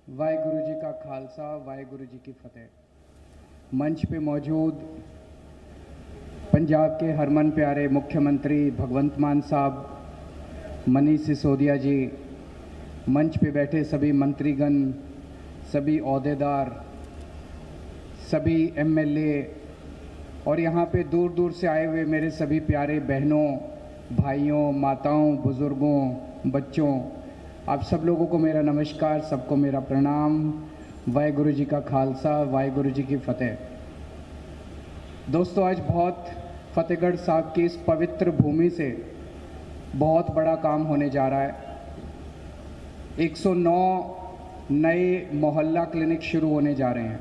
वाहेगुरु जी का खालसा, वाहेगुरु जी की फतेह। मंच पे मौजूद पंजाब के हरमन प्यारे मुख्यमंत्री भगवंत मान साहब, मनीष सिसोदिया जी, मंच पे बैठे सभी मंत्रीगण, सभी ओहदेदार, सभी एमएलए और यहाँ पे दूर दूर से आए हुए मेरे सभी प्यारे बहनों, भाइयों, माताओं, बुज़ुर्गों, बच्चों, आप सब लोगों को मेरा नमस्कार, सबको मेरा प्रणाम। वाहेगुरु जी का खालसा, वाहेगुरु जी की फतेह। दोस्तों, आज बहुत फतेहगढ़ साहब की इस पवित्र भूमि से बहुत बड़ा काम होने जा रहा है। 109 नए मोहल्ला क्लिनिक शुरू होने जा रहे हैं,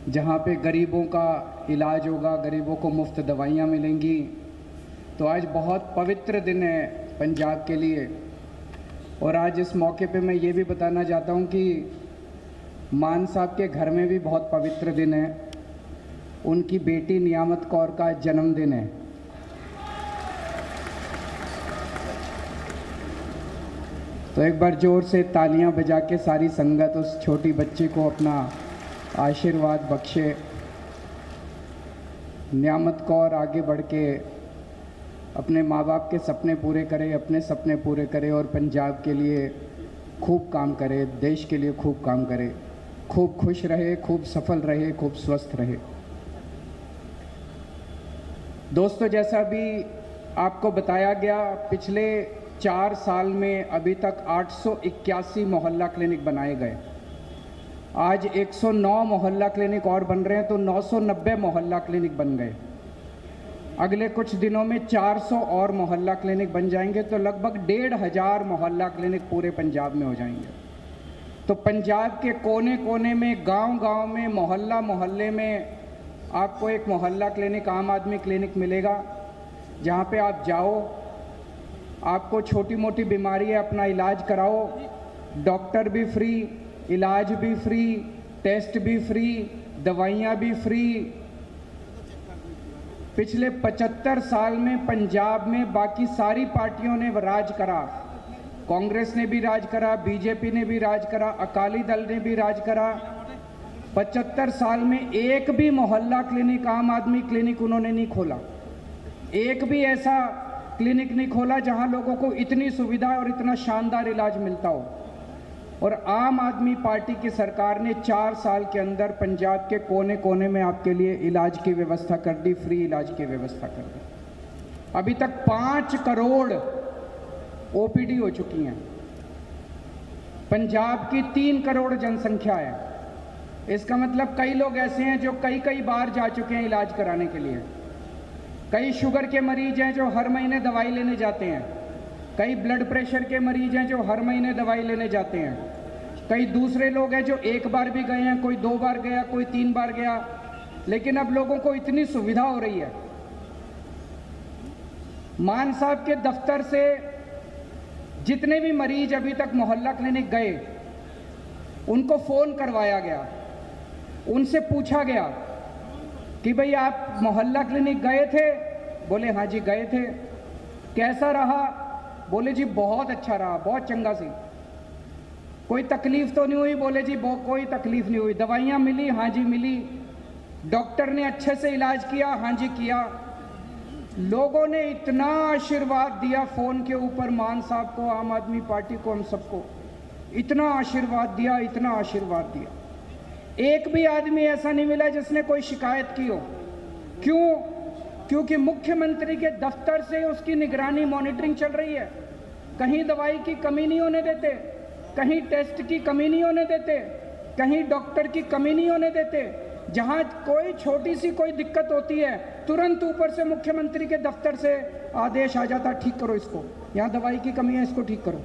जहाँ पे गरीबों का इलाज होगा, गरीबों को मुफ्त दवाइयाँ मिलेंगी। तो आज बहुत पवित्र दिन है पंजाब के लिए। और आज इस मौके पे मैं ये भी बताना चाहता हूँ कि मान साहब के घर में भी बहुत पवित्र दिन है। उनकी बेटी नियामत कौर का जन्मदिन है। तो एक बार जोर से तालियां बजा के सारी संगत उस छोटी बच्ची को अपना आशीर्वाद बख्शे। नियामत कौर आगे बढ़ के अपने माँ बाप के सपने पूरे करे, अपने सपने पूरे करे और पंजाब के लिए खूब काम करे, देश के लिए खूब काम करे, खूब खुश रहे, खूब सफल रहे, खूब स्वस्थ रहे। दोस्तों, जैसा अभी आपको बताया गया, पिछले 4 साल में अभी तक 881 मोहल्ला क्लिनिक बनाए गए। आज 109 मोहल्ला क्लिनिक और बन रहे हैं, तो 990 मोहल्ला क्लिनिक बन गए। अगले कुछ दिनों में 400 और मोहल्ला क्लिनिक बन जाएंगे, तो लगभग 1500 मोहल्ला क्लिनिक पूरे पंजाब में हो जाएंगे। तो पंजाब के कोने कोने में, गांव-गांव में, मोहल्ला मोहल्ले में आपको एक मोहल्ला क्लिनिक, आम आदमी क्लिनिक मिलेगा, जहां पे आप जाओ, आपको छोटी मोटी बीमारी है, अपना इलाज कराओ, डॉक्टर भी फ्री, इलाज भी फ्री, टेस्ट भी फ्री, दवाइयाँ भी फ्री। पिछले 75 साल में पंजाब में बाकी सारी पार्टियों ने राज करा। कांग्रेस ने भी राज करा, बीजेपी ने भी राज करा, अकाली दल ने भी राज करा। 75 साल में एक भी मोहल्ला क्लिनिक, आम आदमी क्लिनिक उन्होंने नहीं खोला। एक भी ऐसा क्लिनिक नहीं खोला जहां लोगों को इतनी सुविधा और इतना शानदार इलाज मिलता हो। और आम आदमी पार्टी की सरकार ने 4 साल के अंदर पंजाब के कोने कोने में आपके लिए इलाज की व्यवस्था कर दी, फ्री इलाज की व्यवस्था कर दी। अभी तक 5 करोड़ ओपीडी हो चुकी हैं। पंजाब की 3 करोड़ जनसंख्या है। इसका मतलब कई लोग ऐसे हैं जो कई बार जा चुके हैं इलाज कराने के लिए। कई शुगर के मरीज हैं जो हर महीने दवाई लेने जाते हैं। कई ब्लड प्रेशर के मरीज हैं जो हर महीने दवाई लेने जाते हैं। कई दूसरे लोग हैं जो 1 बार भी गए हैं, कोई 2 बार गया, कोई 3 बार गया। लेकिन अब लोगों को इतनी सुविधा हो रही है। मान साहब के दफ्तर से जितने भी मरीज अभी तक मोहल्ला क्लिनिक गए, उनको फ़ोन करवाया गया, उनसे पूछा गया कि भाई आप मोहल्ला क्लिनिक गए थे? बोले हाँ जी गए थे। कैसा रहा? बोले जी बहुत अच्छा रहा, बहुत चंगा सी। कोई तकलीफ तो नहीं हुई? बोले जी कोई तकलीफ नहीं हुई। दवाइयाँ मिली? हाँ जी मिली। डॉक्टर ने अच्छे से इलाज किया? हाँ जी किया। लोगों ने इतना आशीर्वाद दिया फ़ोन के ऊपर मान साहब को, आम आदमी पार्टी को, हम सबको इतना आशीर्वाद दिया, इतना आशीर्वाद दिया। एक भी आदमी ऐसा नहीं मिला जिसने कोई शिकायत की हो। क्यों? क्योंकि मुख्यमंत्री के दफ्तर से उसकी निगरानी, मॉनिटरिंग चल रही है। कहीं दवाई की कमी नहीं होने देते, कहीं टेस्ट की कमी नहीं होने देते, कहीं डॉक्टर की कमी नहीं होने देते। जहां कोई छोटी सी कोई दिक्कत होती है, तुरंत ऊपर से मुख्यमंत्री के दफ्तर से आदेश आ जाता, ठीक करो इसको, यहाँ दवाई की कमी है, इसको ठीक करो।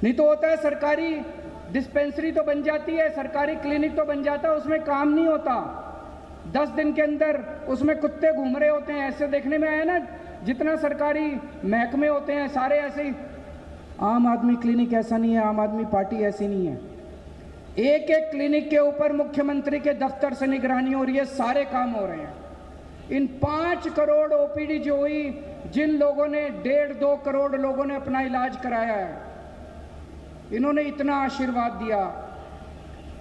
नहीं तो होता है सरकारी डिस्पेंसरी तो बन जाती है, सरकारी क्लिनिक तो बन जाता है, उसमें काम नहीं होता। 10 दिन के अंदर उसमें कुत्ते घूम रहे होते हैं। ऐसे देखने में आया ना, जितना सरकारी महकमे होते हैं सारे ऐसे ही। आम आदमी क्लिनिक ऐसा नहीं है, आम आदमी पार्टी ऐसी नहीं है। एक एक क्लिनिक के ऊपर मुख्यमंत्री के दफ्तर से निगरानी हो रही है, सारे काम हो रहे हैं। इन 5 करोड़ ओपीडी जो हुई, जिन लोगों ने 1.5-2 करोड़ लोगों ने अपना इलाज कराया है, इन्होंने इतना आशीर्वाद दिया।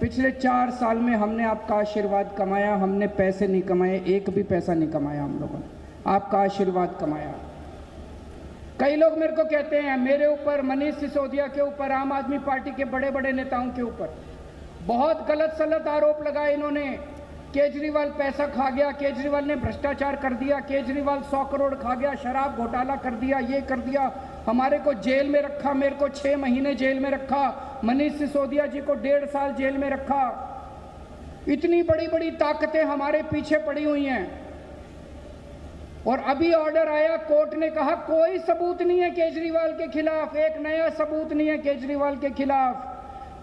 पिछले 4 साल में हमने आपका आशीर्वाद कमाया, हमने पैसे नहीं कमाए, एक भी पैसा नहीं कमाया हम लोगों ने, आपका आशीर्वाद कमाया। कई लोग मेरे को कहते हैं, मेरे ऊपर, मनीष सिसोदिया के ऊपर, आम आदमी पार्टी के बड़े बड़े नेताओं के ऊपर बहुत गलत सलत आरोप लगाए इन्होंने। केजरीवाल पैसा खा गया, केजरीवाल ने भ्रष्टाचार कर दिया, केजरीवाल 100 करोड़ खा गया, शराब घोटाला कर दिया, ये कर दिया, हमारे को जेल में रखा, मेरे को 6 महीने जेल में रखा, मनीष सिसोदिया जी को 1.5 साल जेल में रखा। इतनी बड़ी बड़ी ताकतें हमारे पीछे पड़ी हुई हैं। और अभी ऑर्डर आया, कोर्ट ने कहा कोई सबूत नहीं है केजरीवाल के खिलाफ, एक नया सबूत नहीं है केजरीवाल के खिलाफ।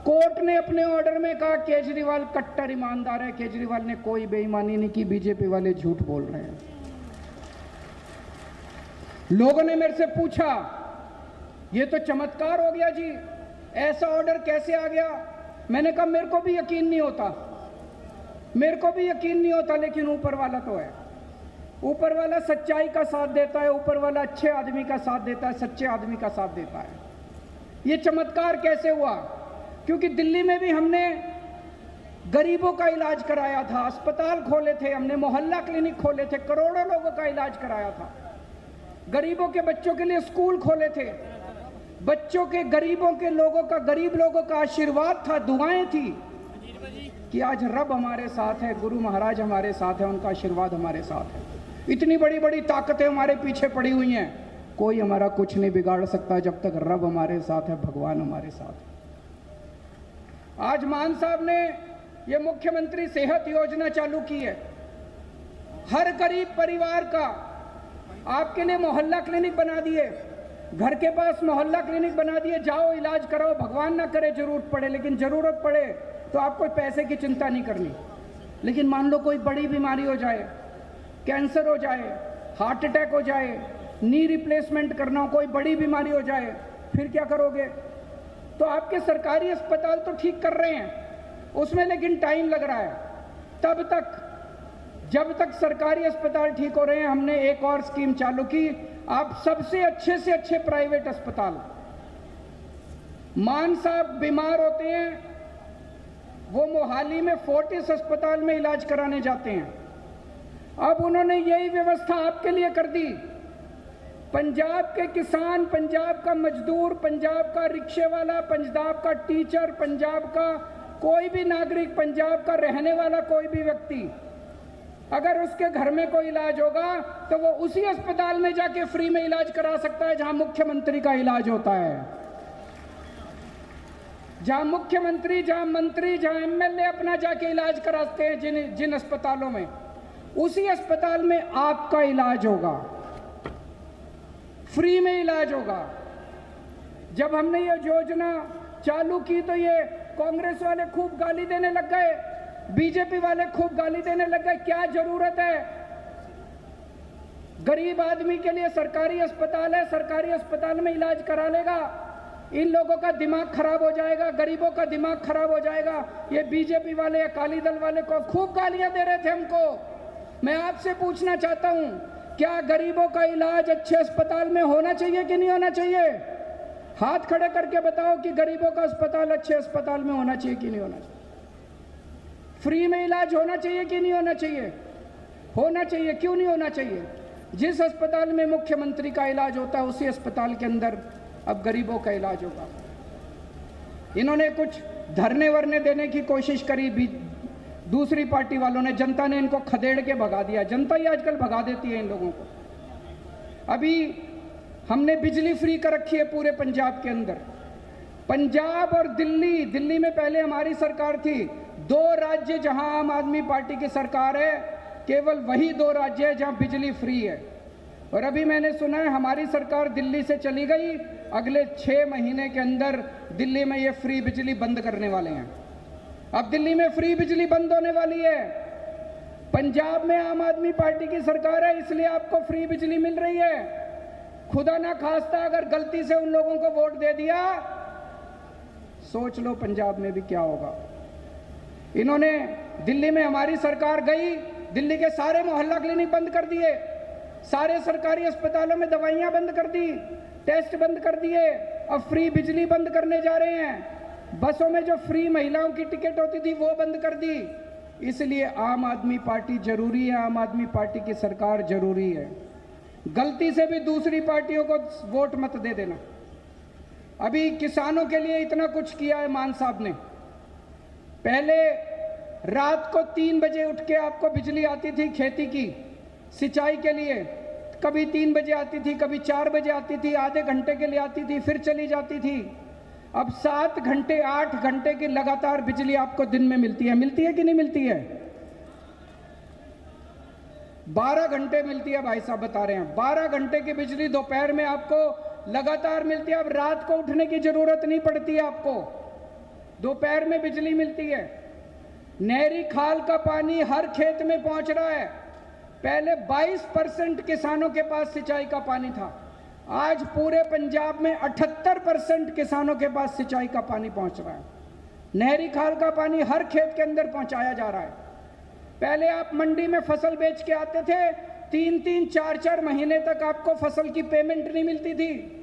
कोर्ट ने अपने ऑर्डर में कहा केजरीवाल कट्टर ईमानदार है, केजरीवाल ने कोई बेईमानी नहीं की, बीजेपी वाले झूठ बोल रहे हैं। लोगों ने मेरे से पूछा, ये तो चमत्कार हो गया जी, ऐसा ऑर्डर कैसे आ गया? मैंने कहा मेरे को भी यकीन नहीं होता, मेरे को भी यकीन नहीं होता, लेकिन ऊपर वाला तो है। ऊपर वाला सच्चाई का साथ देता है, ऊपर वाला अच्छे आदमी का साथ देता है, सच्चे आदमी का साथ देता है। ये चमत्कार कैसे हुआ? क्योंकि दिल्ली में भी हमने गरीबों का इलाज कराया था, अस्पताल खोले थे हमने, मोहल्ला क्लिनिक खोले थे, करोड़ों लोगों का इलाज कराया था। गरीबों के बच्चों के लिए स्कूल खोले थे, बच्चों के, गरीबों के लोगों का, गरीब लोगों का आशीर्वाद था, दुआएं थी कि आज रब हमारे साथ है, गुरु महाराज हमारे साथ है, उनका आशीर्वाद हमारे साथ है। इतनी बड़ी बड़ी ताकतें हमारे पीछे पड़ी हुई हैं, कोई हमारा कुछ नहीं बिगाड़ सकता जब तक रब हमारे साथ है, भगवान हमारे साथ है। आज मान साहब ने ये मुख्यमंत्री सेहत योजना चालू की है। हर गरीब परिवार का आपके लिए मोहल्ला क्लिनिक बना दिए, घर के पास मोहल्ला क्लिनिक बना दिए, जाओ इलाज कराओ, भगवान ना करे जरूरत पड़े, लेकिन जरूरत पड़े तो आपको पैसे की चिंता नहीं करनी। लेकिन मान लो कोई बड़ी बीमारी हो जाए, कैंसर हो जाए, हार्ट अटैक हो जाए, नी रिप्लेसमेंट करना हो, कोई बड़ी बीमारी हो जाए, फिर क्या करोगे? तो आपके सरकारी अस्पताल तो ठीक कर रहे हैं उसमें, लेकिन टाइम लग रहा है। तब तक, जब तक सरकारी अस्पताल ठीक हो रहे हैं, हमने एक और स्कीम चालू की, आप सबसे अच्छे से अच्छे प्राइवेट अस्पताल, मान साहब बीमार होते हैं, वो मोहाली में फोर्टिस अस्पताल में इलाज कराने जाते हैं। अब उन्होंने यही व्यवस्था आपके लिए कर दी। पंजाब के किसान, पंजाब का मजदूर, पंजाब का रिक्शे वाला, पंजाब का टीचर, पंजाब का कोई भी नागरिक, पंजाब का रहने वाला कोई भी व्यक्ति, अगर उसके घर में कोई इलाज होगा तो वो उसी अस्पताल में जाके फ्री में इलाज करा सकता है जहां मुख्यमंत्री का इलाज होता है। जहां मुख्यमंत्री, जहां मंत्री, जहां एमएलए अपना जाके इलाज कराते हैं जिन अस्पतालों में, उसी अस्पताल में आपका इलाज होगा, फ्री में इलाज होगा। जब हमने ये योजना चालू की तो ये कांग्रेस वाले खूब गाली देने लग गए, बीजेपी वाले खूब गाली देने लग गए, क्या जरूरत है? गरीब आदमी के लिए सरकारी अस्पताल है, सरकारी अस्पताल में इलाज करा लेगा। इन लोगों का दिमाग खराब हो जाएगा, गरीबों का दिमाग खराब हो जाएगा। ये बीजेपी वाले, अकाली दल वाले को खूब गालियां दे रहे थे हमको। मैं आपसे पूछना चाहता हूं, क्या गरीबों का इलाज अच्छे अस्पताल में होना चाहिए कि नहीं होना चाहिए? हाथ खड़े करके बताओ कि गरीबों का अस्पताल अच्छे अस्पताल में होना चाहिए कि नहीं होना चाहिए? फ्री में इलाज होना चाहिए कि नहीं होना चाहिए? होना चाहिए। क्यों नहीं होना चाहिए? जिस अस्पताल में मुख्यमंत्री का इलाज होता है उसी अस्पताल के अंदर अब गरीबों का इलाज होगा। इन्होंने कुछ धरने वरने देने की कोशिश करी, दूसरी पार्टी वालों ने, जनता ने इनको खदेड़ के भगा दिया। जनता ही आजकल भगा देती है इन लोगों को। अभी हमने बिजली फ्री कर रखी है पूरे पंजाब के अंदर। पंजाब और दिल्ली, दिल्ली में पहले हमारी सरकार थी, 2 राज्य जहां आम आदमी पार्टी की सरकार है, केवल वही 2 राज्य है जहां बिजली फ्री है। और अभी मैंने सुना है हमारी सरकार दिल्ली से चली गई, अगले 6 महीने के अंदर दिल्ली में ये फ्री बिजली बंद करने वाले हैं। अब दिल्ली में फ्री बिजली बंद होने वाली है। पंजाब में आम आदमी पार्टी की सरकार है, इसलिए आपको फ्री बिजली मिल रही है। खुदा ना खास्ता अगर गलती से उन लोगों को वोट दे दिया, सोच लो पंजाब में भी क्या होगा। इन्होंने, दिल्ली में हमारी सरकार गई, दिल्ली के सारे मोहल्ला क्लिनिक बंद कर दिए, सारे सरकारी अस्पतालों में दवाइयां बंद कर दी, टेस्ट बंद कर दिए, अब फ्री बिजली बंद करने जा रहे हैं। बसों में जो फ्री महिलाओं की टिकट होती थी वो बंद कर दी। इसलिए आम आदमी पार्टी जरूरी है, आम आदमी पार्टी की सरकार जरूरी है। गलती से भी दूसरी पार्टियों को वोट मत दे देना। अभी किसानों के लिए इतना कुछ किया है मान साहब ने। पहले रात को 3 बजे उठ के आपको बिजली आती थी खेती की सिंचाई के लिए, कभी 3 बजे आती थी, कभी 4 बजे आती थी, आधे घंटे के लिए आती थी, फिर चली जाती थी। अब 7 घंटे 8 घंटे की लगातार बिजली आपको दिन में मिलती है कि नहीं मिलती है? 12 घंटे मिलती है भाई साहब बता रहे हैं। 12 घंटे की बिजली दोपहर में आपको लगातार मिलती है। अब रात को उठने की जरूरत नहीं पड़ती है आपको, दोपहर में बिजली मिलती है। नहरी खाल का पानी हर खेत में पहुंच रहा है। पहले 22% किसानों के पास सिंचाई का पानी था, आज पूरे पंजाब में 78% किसानों के पास सिंचाई का पानी पहुंच रहा है। नहरी खाल का पानी हर खेत के अंदर पहुंचाया जा रहा है। पहले आप मंडी में फसल बेच के आते थे, 3-3 4-4 महीने तक आपको फसल की पेमेंट नहीं मिलती थी।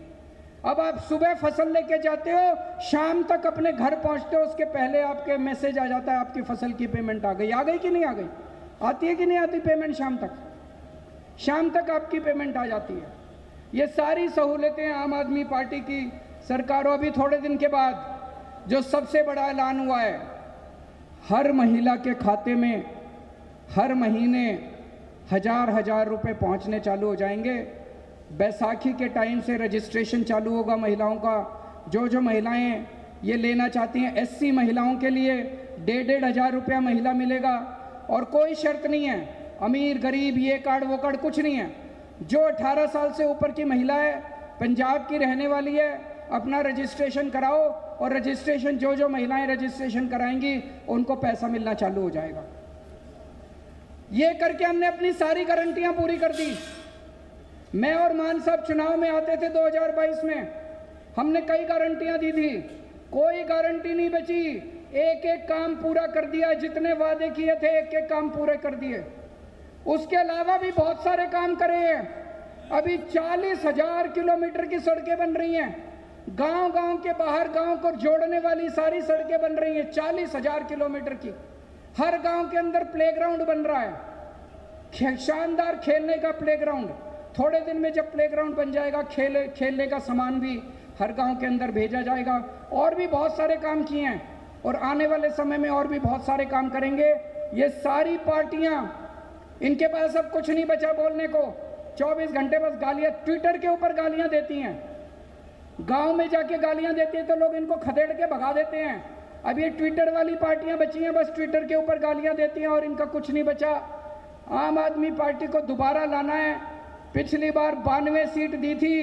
अब आप सुबह फसल लेके जाते हो, शाम तक अपने घर पहुंचते हो, उसके पहले आपके मैसेज आ जाता है आपकी फसल की पेमेंट आ गई कि नहीं आ गई? आती है कि नहीं आती पेमेंट? शाम तक आपकी पेमेंट आ जाती है। ये सारी सहूलतें आम आदमी पार्टी की सरकारों। अभी थोड़े दिन के बाद जो सबसे बड़ा ऐलान हुआ है, हर महिला के खाते में हर महीने 1000 रुपए पहुंचने चालू हो जाएंगे। बैसाखी के टाइम से रजिस्ट्रेशन चालू होगा महिलाओं का। जो महिलाएं ये लेना चाहती हैं, SC महिलाओं के लिए 1,500 रुपया महिला मिलेगा और कोई शर्त नहीं है, अमीर गरीब ये कार्ड वो कार्ड कुछ नहीं है। जो 18 साल से ऊपर की महिला है, पंजाब की रहने वाली है, अपना रजिस्ट्रेशन कराओ और रजिस्ट्रेशन जो महिलाएं रजिस्ट्रेशन कराएंगी उनको पैसा मिलना चालू हो जाएगा। ये करके हमने अपनी सारी गारंटियां पूरी कर दी। मैं और मान साहब चुनाव में आते थे 2022 में, हमने कई गारंटियां दी थी, कोई गारंटी नहीं बची। एक एक काम पूरा कर दिया, जितने वादे किए थे एक एक काम पूरे कर दिए। उसके अलावा भी बहुत सारे काम करे हैं। अभी 40,000 किलोमीटर की सड़कें बन रही हैं, गांव के बाहर गांव को जोड़ने वाली सारी सड़कें बन रही हैं 40,000 किलोमीटर की। हर गांव के अंदर प्लेग्राउंड बन रहा है, शानदार खेलने का प्लेग्राउंड। थोड़े दिन में जब प्लेग्राउंड बन जाएगा, खेलने का सामान भी हर गांव के अंदर भेजा जाएगा। और भी बहुत सारे काम किए हैं और आने वाले समय में और भी बहुत सारे काम करेंगे। ये सारी पार्टियां, इनके पास अब कुछ नहीं बचा बोलने को। 24 घंटे बस गालियां, ट्विटर के ऊपर गालियां देती हैं, गांव में जाके गालियां देती हैं तो लोग इनको खदेड़ के भगा देते हैं। अब ये ट्विटर वाली पार्टियां बची हैं, बस ट्विटर के ऊपर गालियां देती हैं और इनका कुछ नहीं बचा। आम आदमी पार्टी को दोबारा लाना है। पिछली बार 92 सीट दी थी,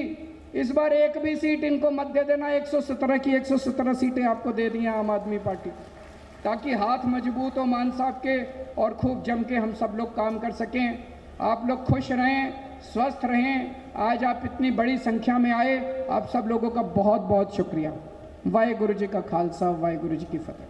इस बार एक भी सीट इनको मत दे देना। 117 की 117 सीटें आपको दे दी हैं आम आदमी पार्टी, ताकि हाथ मजबूत हो मान साहब के और खूब जम के हम सब लोग काम कर सकें। आप लोग खुश रहें, स्वस्थ रहें। आज आप इतनी बड़ी संख्या में आए, आप सब लोगों का बहुत बहुत शुक्रिया। वाहेगुरु जी का खालसा, वाहेगुरु जी की फतेह।